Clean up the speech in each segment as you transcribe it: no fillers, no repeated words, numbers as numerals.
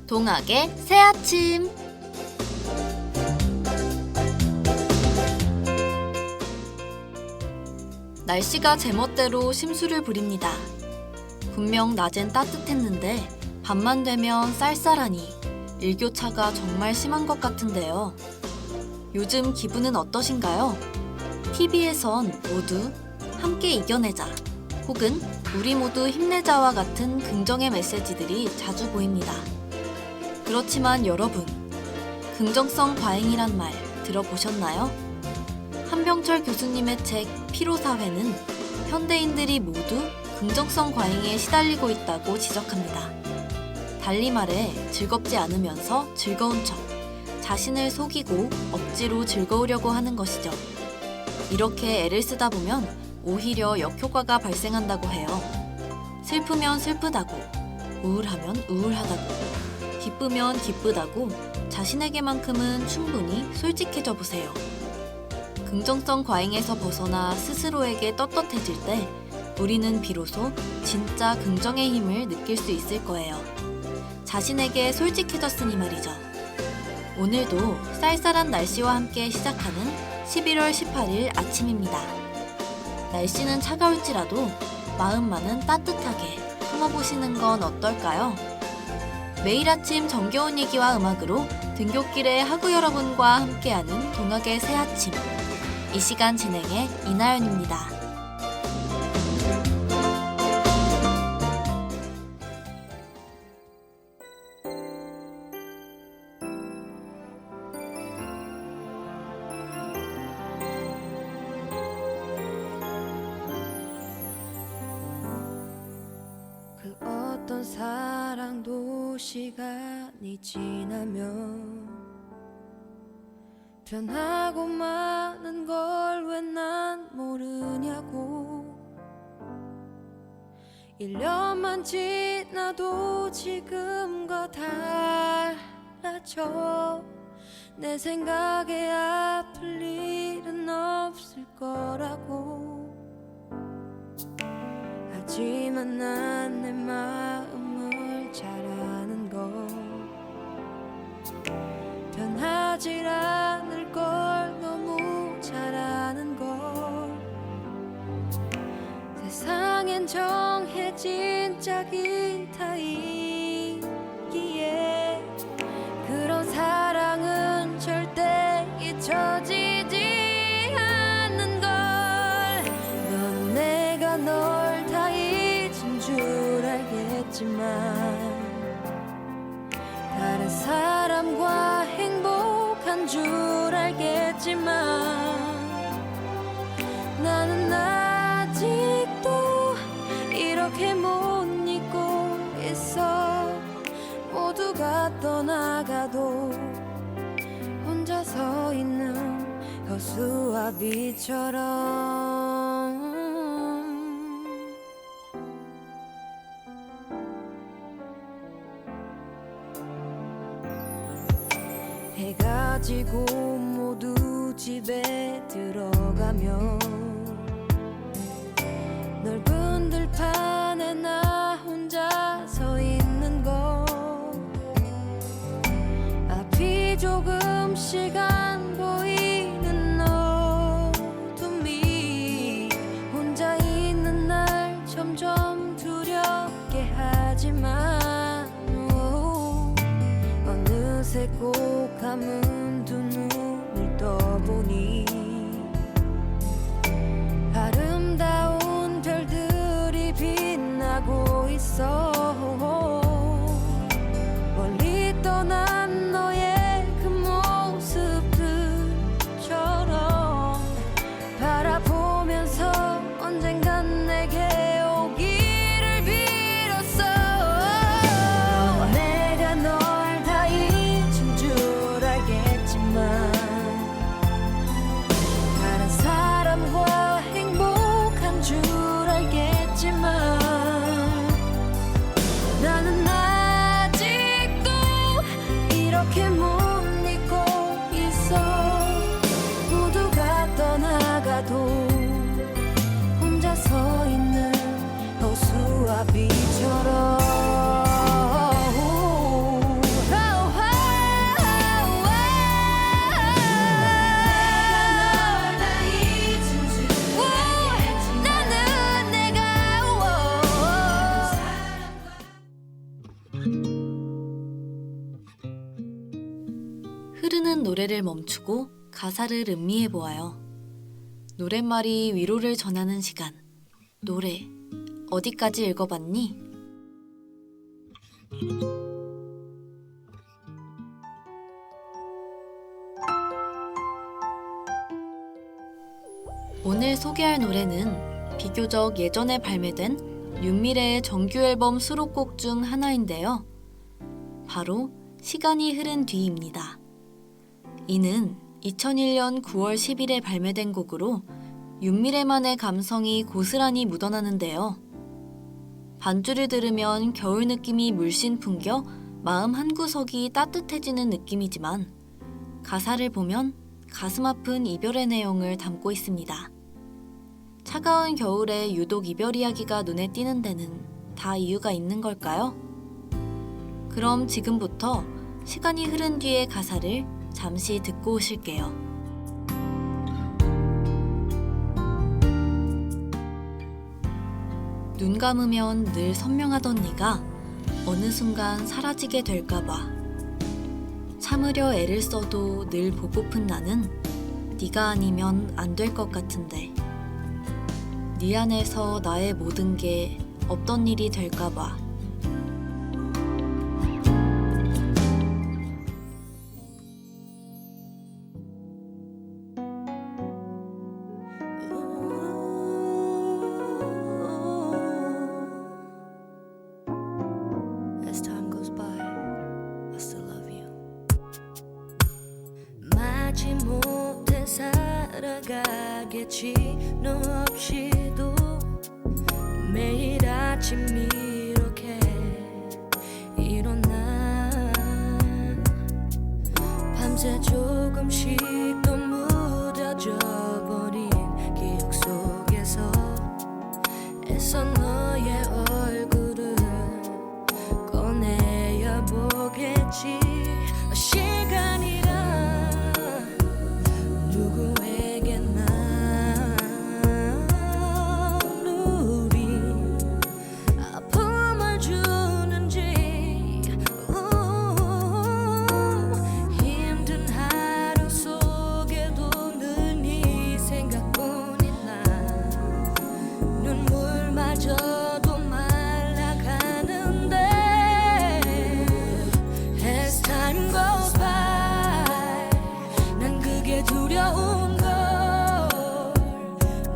동학의 새아침. 날씨가 제멋대로 심수를 부립니다. 분명 낮엔 따뜻했는데 밤만 되면 쌀쌀하니 일교차가 정말 심한 것 같은데요. 요즘 기분은 어떠신가요? TV에선 모두 함께 이겨내자 혹은 우리 모두 힘내자와 같은 긍정의 메시지들이 자주 보입니다. 그렇지만 여러분, 긍정성 과잉이란 말 들어보셨나요? 한병철 교수님의 책 피로사회는 현대인들이 모두 긍정성 과잉에 시달리고 있다고 지적합니다. 달리 말해 즐겁지 않으면서 즐거운 척, 자신을 속이고 억지로 즐거우려고 하는 것이죠. 이렇게 애를 쓰다 보면 오히려 역효과가 발생한다고 해요. 슬프면 슬프다고, 우울하면 우울하다고, 기쁘면 기쁘다고 자신에게만큼은 충분히 솔직해져 보세요. 긍정성 과잉에서 벗어나 스스로에게 떳떳해질 때 우리는 비로소 진짜 긍정의 힘을 느낄 수 있을 거예요. 자신에게 솔직해졌으니 말이죠. 오늘도 쌀쌀한 날씨와 함께 시작하는 11월 18일 아침입니다. 날씨는 차가울지라도 마음만은 따뜻하게 품어보시는 건 어떨까요? 매일 아침 정겨운 얘기와 음악으로 등굣길의 하구 여러분과 함께하는 동학의 새아침. 이 시간 진행의 이나연입니다. 그 어떤 사랑도 시간이 지나면 변하고 마는 걸 왜 난 모르냐고. 1년만 지나도 지금과 달라져. 내 생각에 아플 일은 없을 거라고. 하지만 난 내 마음을 잘 아는 걸. 변하질 않을 걸 너무 잘 아는 걸. 세상엔 정해진 짝이 다 있기에 그런 사랑은 절대 잊혀지지 않는 걸. 넌 내가 널 다 잊은 줄 알겠지만 다른 사람과 행복한 줄 알겠지만 나는 아직도 이렇게 못 잊고 있어. 모두가 떠나가도 혼자 서 있는 거수와 빛처럼. 해가 지고 모두 집에 들어가면 넓은 들판에 나 혼자 서 있는 거. 앞이 조금씩 안 보이는 어둠이 혼자 있는 날 점점 두렵게 하지만 어느새 꼭 감은 두 눈을 떠보니 아름다운 별들이 빛나고 있어. 멀리 떠난 너의 그 모습 노래를 멈추고 가사를 음미해 보아요. 노랫말이 위로를 전하는 시간. 노래, 어디까지 읽어봤니? 오늘 소개할 노래는 비교적 예전에 발매된 윤미래의 정규 앨범 수록곡 중 하나인데요. 바로 시간이 흐른 뒤입니다. 이는 2001년 9월 10일에 발매된 곡으로 윤미래만의 감성이 고스란히 묻어나는데요. 반주를 들으면 겨울 느낌이 물씬 풍겨 마음 한구석이 따뜻해지는 느낌이지만 가사를 보면 가슴 아픈 이별의 내용을 담고 있습니다. 차가운 겨울에 유독 이별 이야기가 눈에 띄는 데는 다 이유가 있는 걸까요? 그럼 지금부터 시간이 흐른 뒤의 가사를 잠시 듣고 오실게요. 눈 감으면 늘 선명하던 네가 어느 순간 사라지게 될까봐 참으려 애를 써도 늘 보고픈 나는 네가 아니면 안 될 것 같은데 네 안에서 나의 모든 게 없던 일이 될까봐 As time goes by, I still love you. 마치 못해 살아가겠지 너 없이도 매일 아침 이렇게 일어나 밤새 조금씩 더 무뎌져 버린 기억 속에서 애써 너의 얼굴을 꺼내야 보겠지. 시간이란 누구에게나 우리 아픔을 주는지 힘든 하루 속에도 늘 네 생각뿐인 나 눈물마저도 말라가는데 As time goes by 난 그게 두려운 걸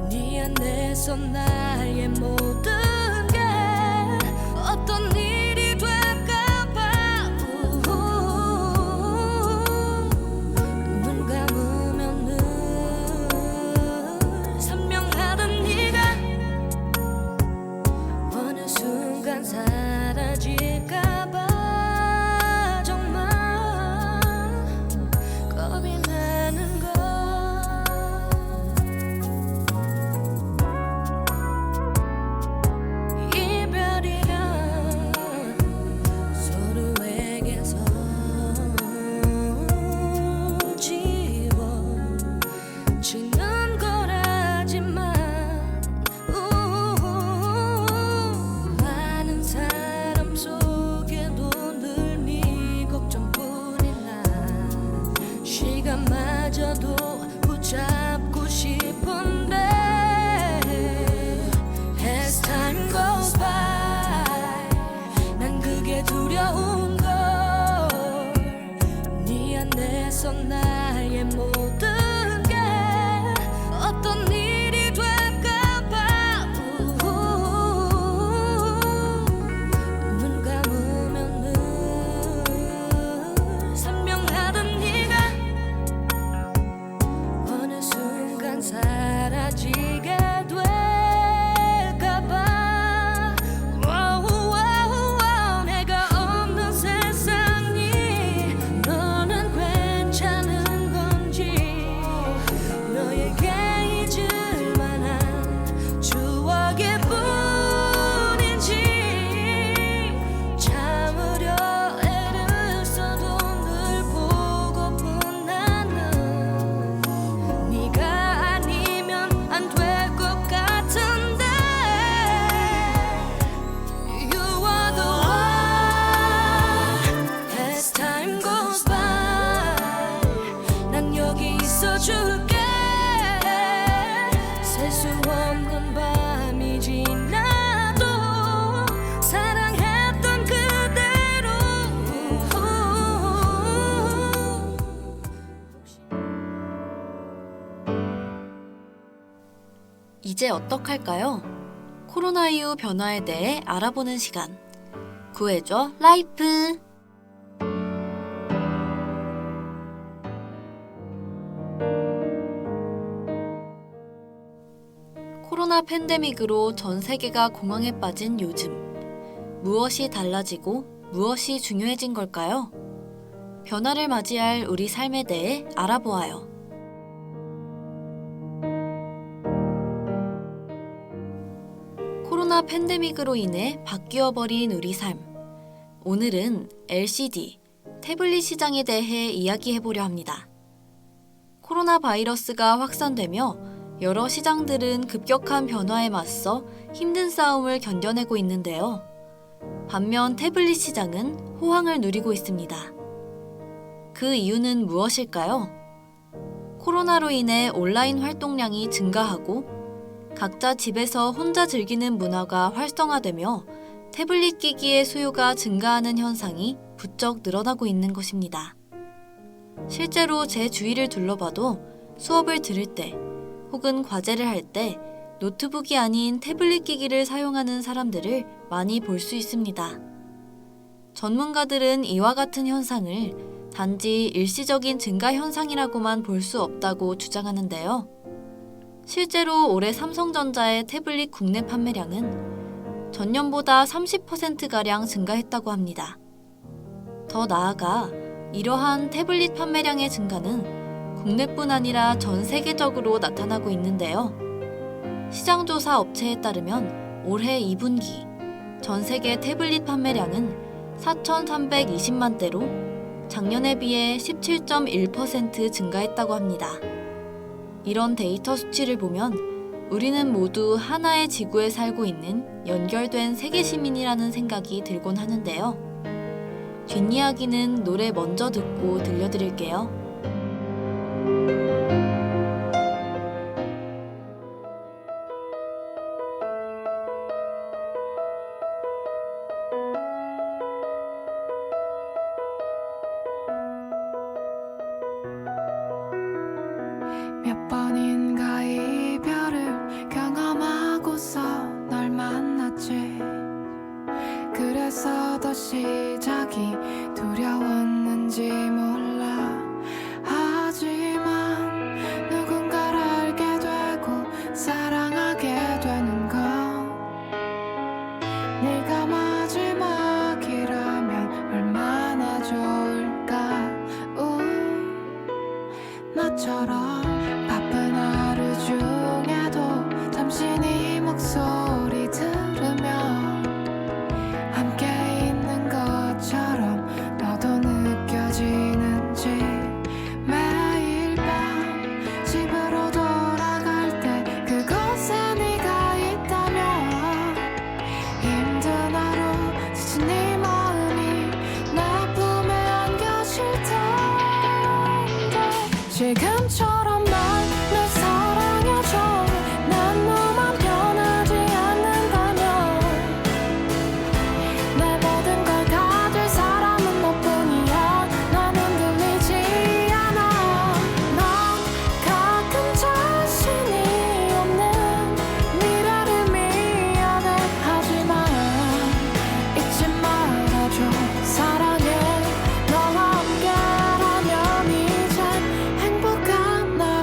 네 안에서 나의 모든 게 어떤 일이 될까봐 눈 감으면 늘 선명하던 네가 어느 순간 사라질까봐 정말 겁이 나는 걸. 이별이란 있어줄게. 셀 수 없는 밤이 지나도 사랑했던 그대로. 이제 어떡할까요? 코로나 이후 변화에 대해 알아보는 시간. 구해줘 라이프. 코로나 팬데믹으로 전 세계가 공황에 빠진 요즘. 무엇이 달라지고 무엇이 중요해진 걸까요? 변화를 맞이할 우리 삶에 대해 알아보아요. 코로나 팬데믹으로 인해 바뀌어버린 우리 삶. 오늘은 LCD, 태블릿 시장에 대해 이야기해보려 합니다. 코로나 바이러스가 확산되며 여러 시장들은 급격한 변화에 맞서 힘든 싸움을 견뎌내고 있는데요. 반면 태블릿 시장은 호황을 누리고 있습니다. 그 이유는 무엇일까요? 코로나로 인해 온라인 활동량이 증가하고 각자 집에서 혼자 즐기는 문화가 활성화되며 태블릿 기기의 수요가 증가하는 현상이 부쩍 늘어나고 있는 것입니다. 실제로 제 주위를 둘러봐도 수업을 들을 때 혹은 과제를 할 때 노트북이 아닌 태블릿 기기를 사용하는 사람들을 많이 볼 수 있습니다. 전문가들은 이와 같은 현상을 단지 일시적인 증가 현상이라고만 볼 수 없다고 주장하는데요. 실제로 올해 삼성전자의 태블릿 국내 판매량은 전년보다 30%가량 증가했다고 합니다. 더 나아가 이러한 태블릿 판매량의 증가는 국내뿐 아니라 전 세계적으로 나타나고 있는데요. 시장조사 업체에 따르면 올해 2분기 전 세계 태블릿 판매량은 4,320만 대로 작년에 비해 17.1% 증가했다고 합니다. 이런 데이터 수치를 보면 우리는 모두 하나의 지구에 살고 있는 연결된 세계 시민이라는 생각이 들곤 하는데요. 뒷이야기는 노래 먼저 듣고 들려드릴게요. 몇 번인가 이별을 경험하고서 널 만났지. 그래서 더 시작이 두려웠는지 몰라. 하지만 누군가를 알게 되고 사랑하게 되는 건 네가 마지막이라면 얼마나 좋을까. 나처럼 바쁜 하루 중에도 잠시 네 목소리 들으며 함께 있는 것처럼 너도 느껴지는지. 매일 밤 집으로 돌아갈 때 그곳에 네가 있다면 힘든 하루 지친 네 마음이 내 품에 안겨질 텐데. 지금처럼 날 사랑해줘. 난 너만 변하지 않는다면 내 모든 걸 가질 사람은 너뿐이야. 난 흔들리지 않아. 넌 가끔 자신이 없는 미래를 미안해하지만 잊지 말아줘. 사랑해. 너와 함께라면 이젠 행복한 나를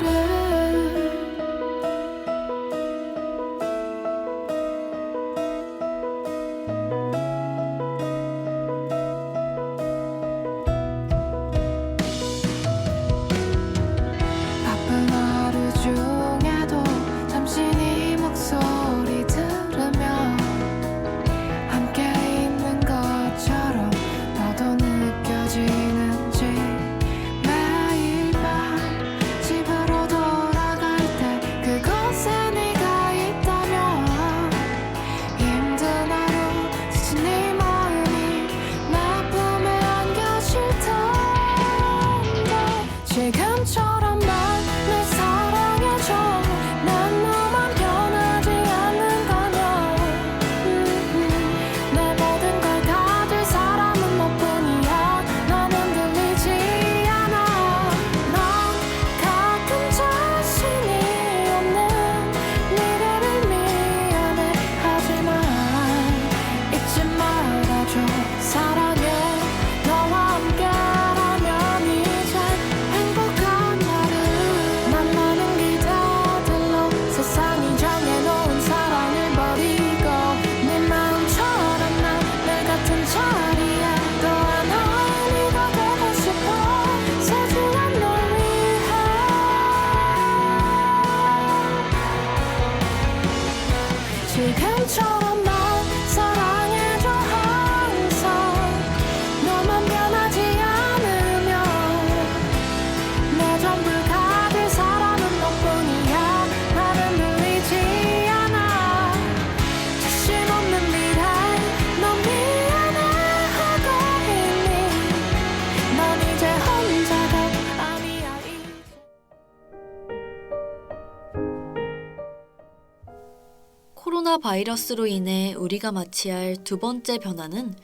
코로나 바이러스로 인해 우리가 마치할 두 번째 변화는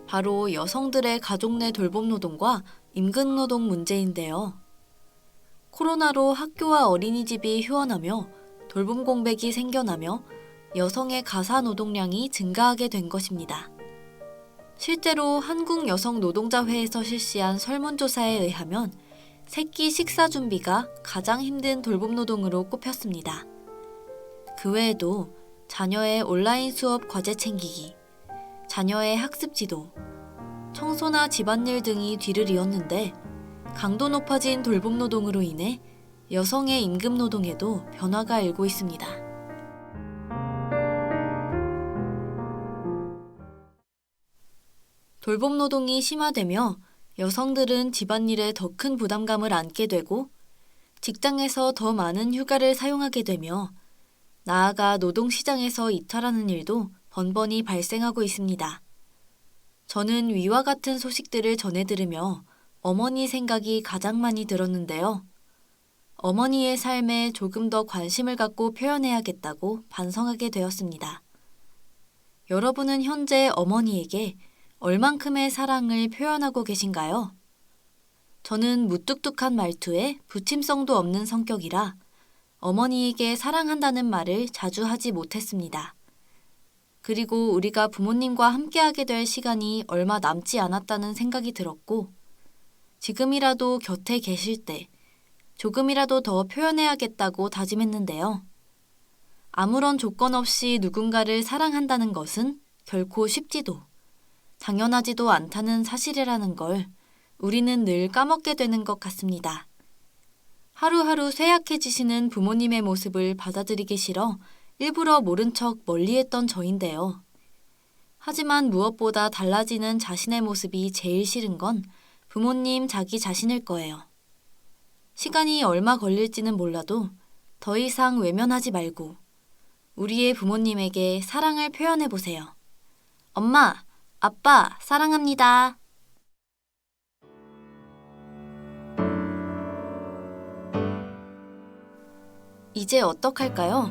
바로 여성들의 가족 내 돌봄 노동과 임금 노동 문제인데요. 코로나로 학교와 어린이집이 휴원하며 돌봄 공백이 생겨나며 여성의 가사 노동량이 증가하게 된 것입니다. 실제로 한국여성노동자회에서 실시한 설문조사에 의하면 새끼 식사 준비가 가장 힘든 돌봄 노동으로 꼽혔습니다. 그 외에도 자녀의 온라인 수업 과제 챙기기, 자녀의 학습 지도, 청소나 집안일 등이 뒤를 이었는데 강도 높아진 돌봄 노동으로 인해 여성의 임금 노동에도 변화가 일고 있습니다. 돌봄 노동이 심화되며 여성들은 집안일에 더 큰 부담감을 안게 되고 직장에서 더 많은 휴가를 사용하게 되며 나아가 노동시장에서 이탈하는 일도 번번이 발생하고 있습니다. 저는 위와 같은 소식들을 전해 들으며 어머니 생각이 가장 많이 들었는데요. 어머니의 삶에 조금 더 관심을 갖고 표현해야겠다고 반성하게 되었습니다. 여러분은 현재 어머니에게 얼만큼의 사랑을 표현하고 계신가요? 저는 무뚝뚝한 말투에 부침성도 없는 성격이라 어머니에게 사랑한다는 말을 자주 하지 못했습니다. 그리고 우리가 부모님과 함께하게 될 시간이 얼마 남지 않았다는 생각이 들었고 지금이라도 곁에 계실 때 조금이라도 더 표현해야겠다고 다짐했는데요. 아무런 조건 없이 누군가를 사랑한다는 것은 결코 쉽지도 당연하지도 않다는 사실이라는 걸 우리는 늘 까먹게 되는 것 같습니다. 하루하루 쇠약해지시는 부모님의 모습을 받아들이기 싫어 일부러 모른 척 멀리했던 저인데요. 하지만 무엇보다 달라지는 자신의 모습이 제일 싫은 건 부모님 자기 자신일 거예요. 시간이 얼마 걸릴지는 몰라도 더 이상 외면하지 말고 우리의 부모님에게 사랑을 표현해 보세요. 엄마, 아빠, 사랑합니다. 이제 어떡할까요?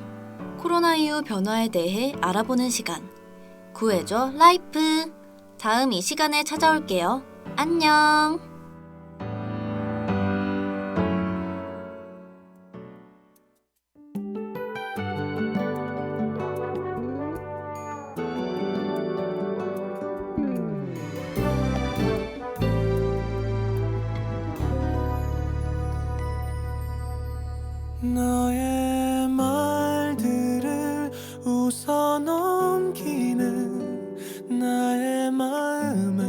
코로나 이후 변화에 대해 알아보는 시간. 구해줘 라이프. 다음 이 시간에 찾아올게요. 안녕. 너의 말들을 웃어 넘기는 나의 마음을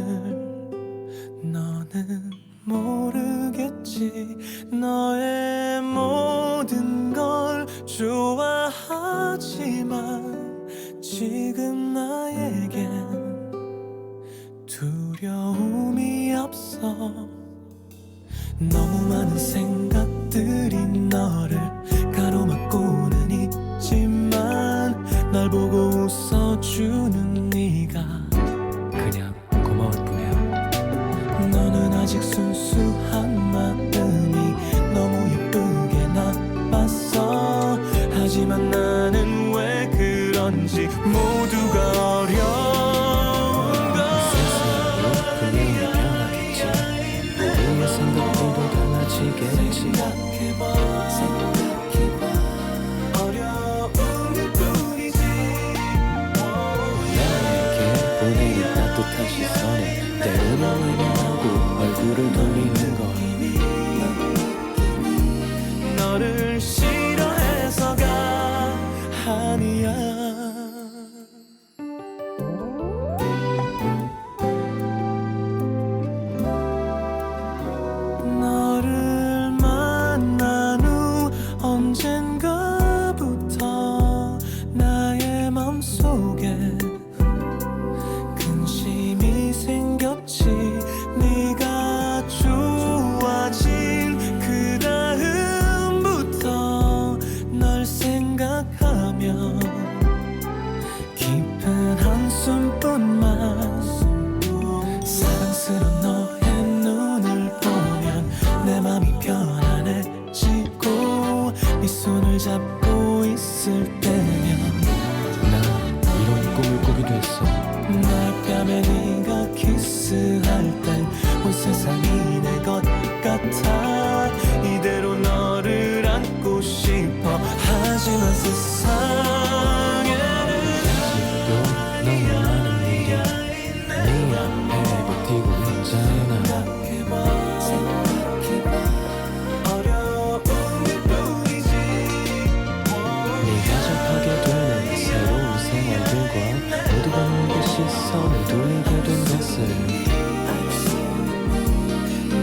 너는 모르겠지. 너의 모든 걸 좋아하지만 지금 나에겐 두려움이 없어. 너무 많은 생각들이 너를 가로막고는 있지만 날 보고 웃어주는 네가 그냥 고마울 뿐이야. 너는 아직 순수한 마음이 너무 예쁘게 남았어. 하지만 나는 왜 그런지 모두가 어려운 걸. 세상으로 분명히 변하겠지. 우리의 생각들도 달라지겠지. 생각해봐 어려움일 뿐이지. 나에게 보내는 따뜻한 시선에 때로는 외면하고 얼굴을 돌리는 걸. 너를 싫어해서가 아니야. 너를 만난 후 언젠가부터 나의 맘속에 근심이 생겼지. 네가 좋아진 그 다음부터 널 생각하며 깊은 한숨뿐만. 사랑스러운 너의 눈을 보면 내 맘이 편안해지고 네 손을 잡고 있을 때면 나 됐어. 날 뺨에 네가 키스할 땐 온 세상이 내 것 같아. 이대로 너를 안고 싶어. 하지만 세상에는 아직도 너무 많은 일이 네 앞에 버티고 있잖아. 어려움일 뿐이지. 네가 접하게 되는 새로운 생활들과 모두가 너에게 시선을 돌리게 된 것을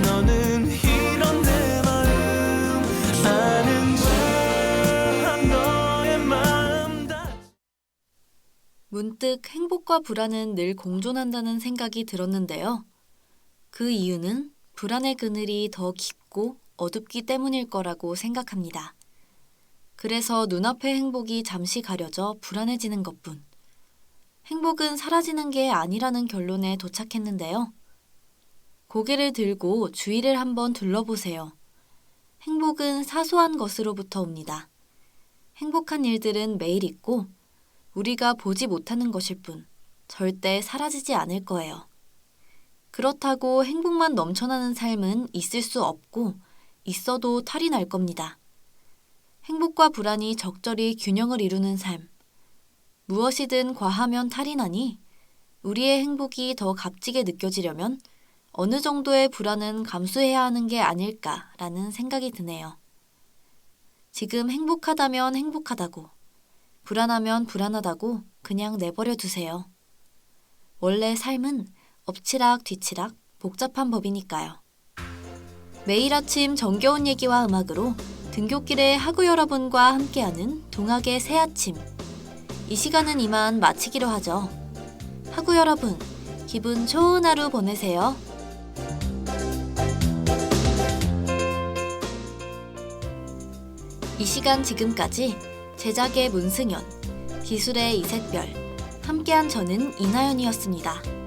너는 이런 내 마음 아는가. 너의 마음 다 문득 행복과 불안은 늘 공존한다는 생각이 들었는데요. 그 이유는 불안의 그늘이 더 깊고 어둡기 때문일 거라고 생각합니다. 그래서 눈앞의 행복이 잠시 가려져 불안해지는 것뿐. 행복은 사라지는 게 아니라는 결론에 도착했는데요. 고개를 들고 주위를 한번 둘러보세요. 행복은 사소한 것으로부터 옵니다. 행복한 일들은 매일 있고 우리가 보지 못하는 것일 뿐 절대 사라지지 않을 거예요. 그렇다고 행복만 넘쳐나는 삶은 있을 수 없고 있어도 탈이 날 겁니다. 행복과 불안이 적절히 균형을 이루는 삶. 무엇이든 과하면 탈이 나니 우리의 행복이 더 값지게 느껴지려면 어느 정도의 불안은 감수해야 하는 게 아닐까라는 생각이 드네요. 지금 행복하다면 행복하다고, 불안하면 불안하다고 그냥 내버려 두세요. 원래 삶은 엎치락 뒤치락 복잡한 법이니까요. 매일 아침 정겨운 얘기와 음악으로 등굣길의 하구 여러분과 함께하는 동학의 새 아침. 이 시간은 이만 마치기로 하죠. 하구 여러분, 기분 좋은 하루 보내세요. 이 시간 지금까지 제작의 문승연, 기술의 이색별, 함께한 저는 이나연이었습니다.